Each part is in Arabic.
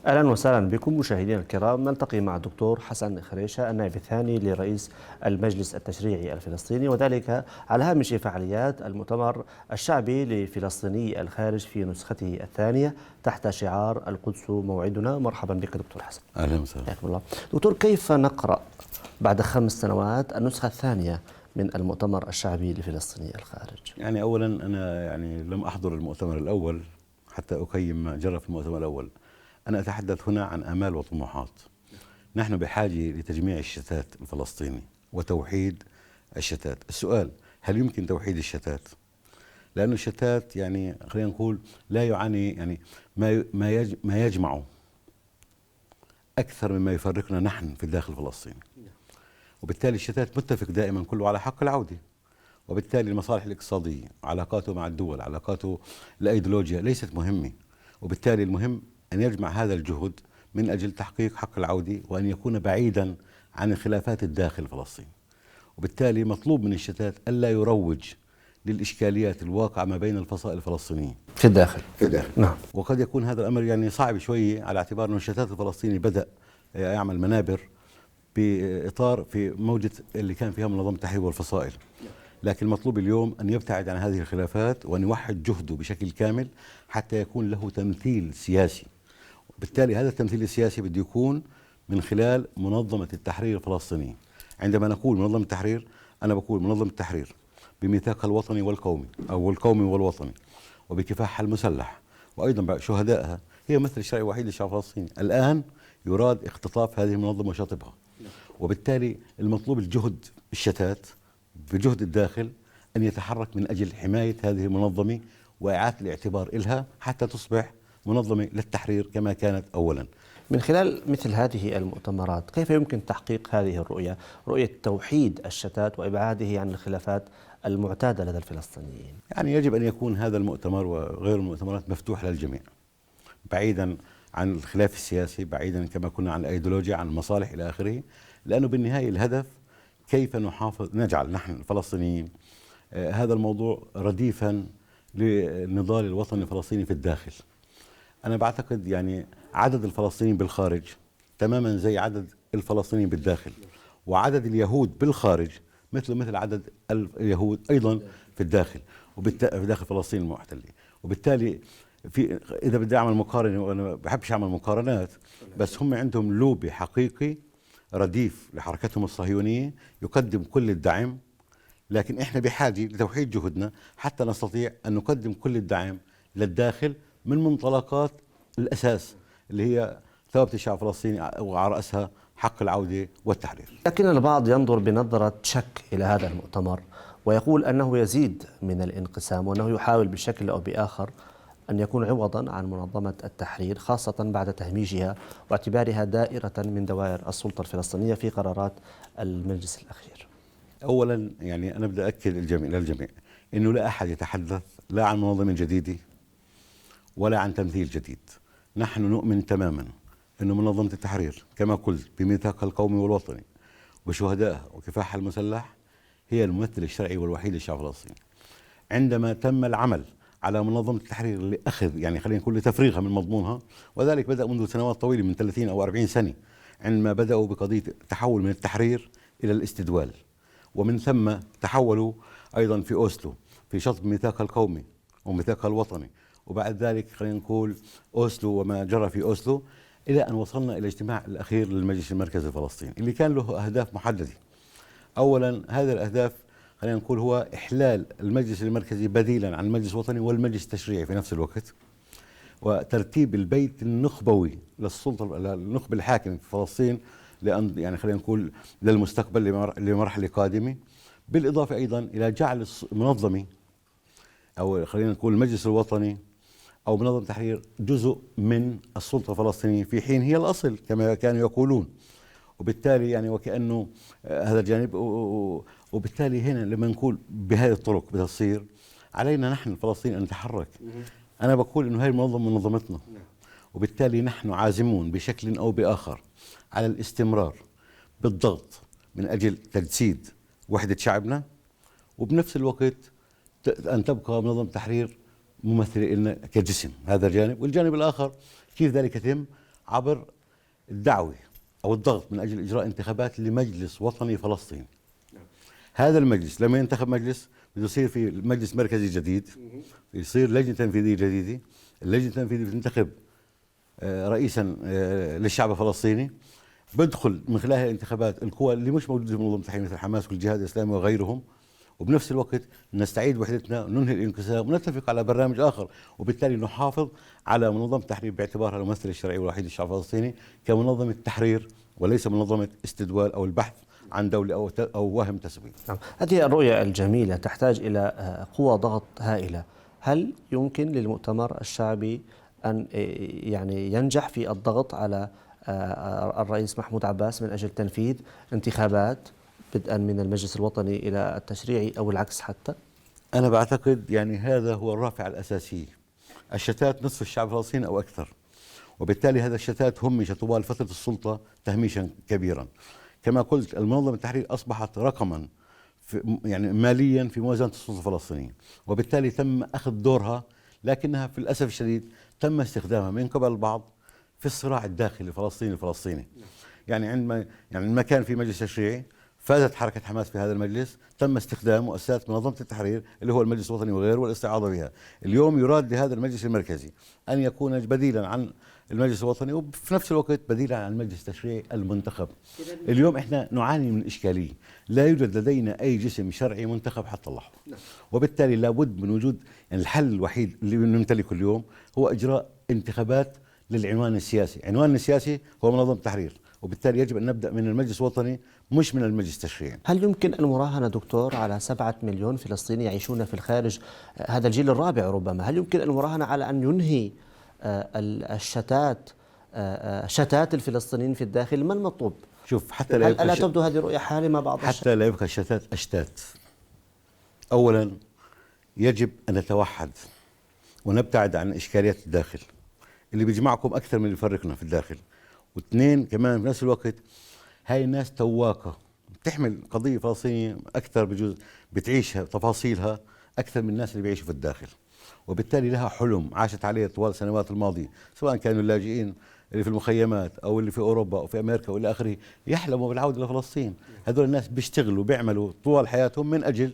أهلا وسهلا بكم مشاهدينا الكرام. نلتقي مع الدكتور حسن خريشة النائب الثاني لرئيس المجلس التشريعي الفلسطيني، وذلك على هامش فعاليات المؤتمر الشعبي لفلسطيني الخارج في نسخته الثانية تحت شعار القدس موعدنا. مرحبا بك دكتور حسن. أهلا وسهلا. حياكم الله. دكتور، كيف نقرأ بعد 5 سنوات النسخة الثانية من المؤتمر الشعبي لفلسطيني الخارج؟ يعني أولا أنا لم أحضر المؤتمر الأول حتى أقيم ما جرى في المؤتمر الأول. أنا أتحدث هنا عن آمال وطموحات. نحن بحاجة لتجميع الشتات الفلسطيني وتوحيد الشتات. السؤال: هل يمكن توحيد الشتات؟ لأن الشتات خلينا نقول لا يعاني ما يجمع أكثر مما يفرقنا نحن في الداخل الفلسطيني، وبالتالي الشتات متفق دائما كله على حق العودة، وبالتالي المصالح الاقتصادية، علاقاته مع الدول، علاقاته الأيديولوجيا ليست مهمة، وبالتالي المهم أن يجمع هذا الجهد من أجل تحقيق حق العودة وأن يكون بعيدا عن الخلافات الداخل فلسطين. وبالتالي مطلوب من الشتات ألا يروج للإشكاليات الواقعة ما بين الفصائل الفلسطينية في الداخل. نعم. وقد يكون هذا الأمر صعب شوية، على اعتبار أن الشتات الفلسطيني بدأ يعمل منابر بإطار في موجة اللي كان فيها منظمة التحرير والفصائل، لكن المطلوب اليوم أن يبتعد عن هذه الخلافات وأن يوحد جهده بشكل كامل حتى يكون له تمثيل سياسي. وبالتالي هذا التمثيل السياسي بده يكون من خلال منظمة التحرير الفلسطينية. عندما نقول منظمة التحرير، أنا بقول منظمة التحرير بميثاقها الوطني والقومي أو القومي والوطني وبكفاحها المسلح وأيضا شهدائها، هي مثل الشرعي الوحيد للشعب الفلسطيني. الآن يراد اختطاف هذه المنظمة وشطبها، وبالتالي المطلوب الجهد الشتات بجهد الداخل أن يتحرك من أجل حماية هذه المنظمة وإعادة الاعتبار إلها حتى تصبح منظمة للتحرير كما كانت أولا. من خلال مثل هذه المؤتمرات كيف يمكن تحقيق هذه الرؤية، رؤية توحيد الشتات وإبعاده عن الخلافات المعتادة لدى الفلسطينيين؟ يجب أن يكون هذا المؤتمر وغير المؤتمرات مفتوح للجميع، بعيدا عن الخلاف السياسي، بعيدا كما كنا عن الأيديولوجيا، عن المصالح إلى آخره، لأنه بالنهاية الهدف كيف نجعل نحن الفلسطينيين هذا الموضوع رديفا للنضال الوطني الفلسطيني في الداخل. أنا بعتقد عدد الفلسطينيين بالخارج تماما زي عدد الفلسطينيين بالداخل، وعدد اليهود بالخارج مثل عدد اليهود أيضا في الداخل في داخل فلسطين المحتلة. وبالتالي إذا بدي أعمل مقارنة، وأنا بحبش أعمل مقارنات، بس هم عندهم لوبي حقيقي رديف لحركتهم الصهيونية يقدم كل الدعم، لكن إحنا بحاجة لتوحيد جهدنا حتى نستطيع أن نقدم كل الدعم للداخل من منطلقات الأساس اللي هي ثوابت الشعب الفلسطيني وعلى رأسها حق العودة والتحرير. لكن البعض ينظر بنظرة شك إلى هذا المؤتمر ويقول أنه يزيد من الانقسام، وأنه يحاول بشكل أو بآخر أن يكون عوضا عن منظمة التحرير، خاصة بعد تهميشها واعتبارها دائرة من دوائر السلطة الفلسطينية في قرارات المجلس الأخير. أولا أنا بدي أكد للجميع أنه لا أحد يتحدث لا عن منظمة جديدة ولا عن تمثيل جديد. نحن نؤمن تماما أن منظمة التحرير كما قلت بميثاقها القومي والوطني وشهدائها وكفاحها المسلح هي الممثل الشرعي والوحيد للشعب الفلسطيني. عندما تم العمل على منظمة التحرير لأخذ خلينا نقول لتفريغها من مضمونها، وذلك بدأ منذ سنوات طويلة من 30 أو 40 سنة، عندما بدأوا بقضية التحول من التحرير إلى الاستدوال، ومن ثم تحولوا أيضا في أوسلو في شطب ميثاقها القومي وميثاقها الوطني، وبعد ذلك خلينا نقول أوسلو وما جرى في أوسلو، إلى أن وصلنا إلى الاجتماع الأخير للمجلس المركزي الفلسطيني اللي كان له أهداف محددة. أولا هذه الأهداف خلينا نقول هو إحلال المجلس المركزي بديلا عن المجلس الوطني والمجلس التشريعي في نفس الوقت، وترتيب البيت النخبوي للسلطة النخبة الحاكم في فلسطين لأن خلينا نقول للمستقبل لمرحلة قادمة، بالإضافة أيضا إلى جعل المنظمة أو خلينا نقول المجلس الوطني أو منظمة التحرير جزء من السلطة الفلسطينية في حين هي الأصل كما كانوا يقولون. وبالتالي وكأنه هذا الجانب، وبالتالي هنا لما نقول بهذه الطرق بتصير علينا نحن الفلسطينيين أن نتحرك. أنا بقول إنه هذه المنظمة منظمتنا، وبالتالي نحن عازمون بشكل أو بآخر على الاستمرار بالضغط من أجل تجسيد وحدة شعبنا، وبنفس الوقت أن تبقى منظمة التحرير ممثلة لنا كجسم. هذا الجانب، والجانب الآخر كيف ذلك يتم عبر الدعوة أو الضغط من أجل إجراء انتخابات لمجلس وطني فلسطيني. هذا المجلس لما ينتخب مجلس بده يصير في مجلس مركزي جديد، يصير لجنة تنفيذية جديدة. اللجنة التنفيذية بتنتخب رئيسا للشعب الفلسطيني، بدخل من خلال هذه الانتخابات القوى اللي مش موجودة في منظمة التحرير مثل حماس والجهاد الإسلامي وغيرهم، وبنفس الوقت نستعيد وحدتنا وننهي الانقسام ونتفق على برنامج آخر، وبالتالي نحافظ على منظمة التحرير باعتبارها الممثل الشرعي والوحيد للشعب الفلسطيني كمنظمة تحرير وليس منظمة استدوال أو البحث عن دولة أو وهم تسوية. نعم. هذه الرؤية الجميلة تحتاج إلى قوى ضغط هائلة. هل يمكن للمؤتمر الشعبي أن يعني ينجح في الضغط على الرئيس محمود عباس من أجل تنفيذ انتخابات بدءا من المجلس الوطني إلى التشريعي أو العكس حتى؟ أنا بعتقد يعني هذا هو الرافعة الأساسية. الشتات نصف الشعب الفلسطيني أو أكثر، وبالتالي هذا الشتات همش طوال فترة السلطة تهميشا كبيرا. كما قلت المنظمة التحرير أصبحت رقما يعني ماليا في موازنة السلطة الفلسطينية، وبالتالي تم أخذ دورها، لكنها في الأسف الشديد تم استخدامها من قبل البعض في الصراع الداخلي الفلسطيني. عندما كان في مجلس تشريعي فازت حركة حماس في هذا المجلس، تم استخدام مؤسسات منظمة التحرير اللي هو المجلس الوطني وغيره والاستعاضة بها. اليوم يراد لهذا المجلس المركزي أن يكون بديلا عن المجلس الوطني وفي نفس الوقت بديلا عن المجلس التشريعي المنتخب. اليوم احنا نعاني من إشكالية، لا يوجد لدينا أي جسم شرعي منتخب حتى اللحظة، وبالتالي لابد من وجود يعني الحل الوحيد اللي نمتلكه اليوم هو إجراء انتخابات للعنوان السياسي. عنوان السياسي هو منظمة التحرير، وبالتالي يجب أن نبدأ من المجلس الوطني مش من المجلس التشريعي. هل يمكن المراهنة دكتور على 7 مليون فلسطيني يعيشون في الخارج، هذا الجيل الرابع ربما، هل يمكن المراهنة على أن ينهي شتات الفلسطينيين في الداخل؟ ما المطلوب؟ شوف، حتى لا ألا تبدو هذه رؤية حالمة بعض حتى لا يبقى الشتات أشتات. أولا يجب أن نتوحد ونبتعد عن إشكاليات الداخل اللي بيجمعكم أكثر من اللي يفرقنا في الداخل. واثنين كمان في نفس الوقت هاي الناس تواكة بتحمل قضية فلسطينية أكثر، بجوز بتعيشها تفاصيلها أكثر من الناس اللي بيعيشوا في الداخل، وبالتالي لها حلم عاشت عليه طوال السنوات الماضية، سواء كانوا اللاجئين اللي في المخيمات أو اللي في أوروبا أو في أمريكا وإلى آخره يحلموا بالعودة لفلسطين. هذول الناس بيشتغلوا بيعملوا طوال حياتهم من أجل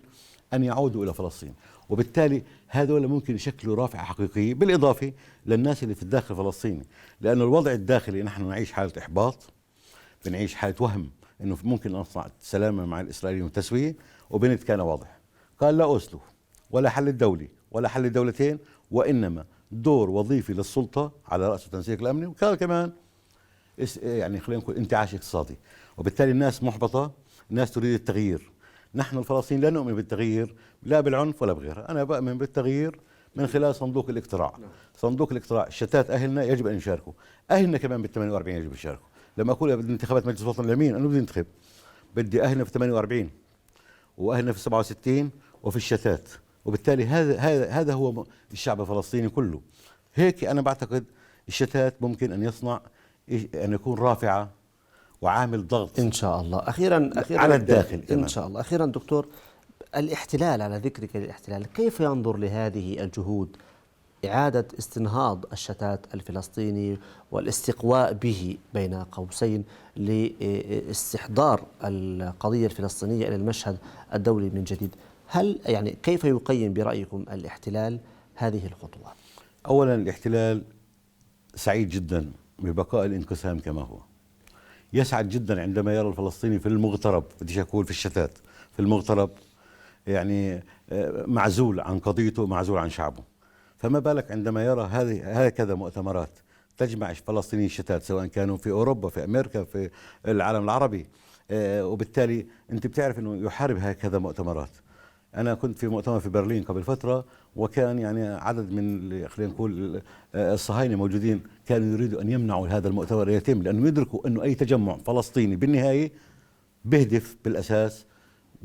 أن يعودوا إلى فلسطين، وبالتالي هذول ممكن يشكلوا رافعة حقيقية بالإضافة للناس اللي في الداخل الفلسطيني، لأن الوضع الداخلي نحن نعيش حالة إحباط، بنعيش حالة وهم إنه ممكن نصنع سلامة مع الإسرائيليين وتسوية، وبنت كان واضح قال لا أوسلو ولا حل الدولي ولا حل الدولتين، وإنما دور وظيفي للسلطة على رأس التنسيق الأمني، وكان كمان يعني خلينا نقول انتعاش اقتصادي، وبالتالي الناس محبطة، الناس تريد التغيير. نحن الفلسطينيين لا نؤمن بالتغيير لا بالعنف ولا بغيرها، أنا بؤمن بالتغيير من خلال صندوق الاقتراع. صندوق الاقتراع شتات أهلنا يجب أن يشاركوا، أهلنا كمان بال 48 يجب يشاركوا. لما أقول بدي انتخابات مجلس الوطن لمين؟ أنا بدي انتخب، بدي أهلنا في 48 وأهلنا في 67 وفي الشتات، وبالتالي هذا هو الشعب الفلسطيني كله. هيك أنا بعتقد الشتات ممكن أن يصنع أن يكون رافعة وعامل ضغط إن شاء الله. أخيرا على الداخل إن شاء الله. أخيرا دكتور، الاحتلال، على ذكرك للاحتلال، كيف ينظر لهذه الجهود إعادة استنهاض الشتات الفلسطيني والاستقواء به بين قوسين لاستحضار القضية الفلسطينية إلى المشهد الدولي من جديد؟ هل يعني كيف يقيم برأيكم الاحتلال هذه الخطوة؟ أولا الاحتلال سعيد جدا ببقاء الانقسام كما هو، يسعد جدا عندما يرى الفلسطيني في المغترب، بديش أقول في الشتات، في المغترب يعني معزول عن قضيته، معزول عن شعبه. فما بالك عندما يرى هكذا مؤتمرات تجمع فلسطيني الشتات، سواء كانوا في أوروبا في أمريكا في العالم العربي، وبالتالي أنت بتعرف أنه يحارب هكذا مؤتمرات. أنا كنت في مؤتمر في برلين قبل فترة، وكان يعني عدد من خلينا نقول الصهاينة موجودين، كانوا يريدوا أن يمنعوا هذا المؤتمر يتم، لأنه يدركوا أنه أي تجمع فلسطيني بالنهاية بيهدف بالأساس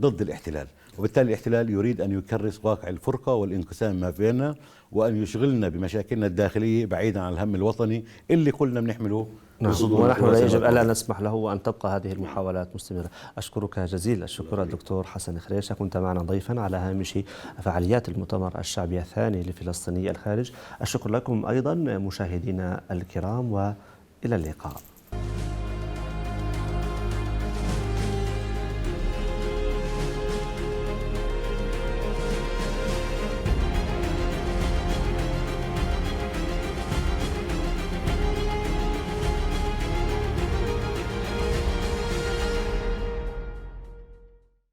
ضد الاحتلال، وبالتالي الاحتلال يريد أن يكرس واقع الفرقة والانقسام ما بيننا، وأن يشغلنا بمشاكلنا الداخلية بعيدا عن الهم الوطني اللي كلنا بنحمله. ونحن لا يجب ألا نسمح له وأن تبقى هذه المحاولات مستمرة. أشكرك جزيل الشكر الدكتور حسن خريشة، كنت معنا ضيفا على هامش فعاليات المؤتمر الشعبي الثاني لفلسطيني الخارج. الشكر لكم أيضا مشاهدينا الكرام، إلى اللقاء.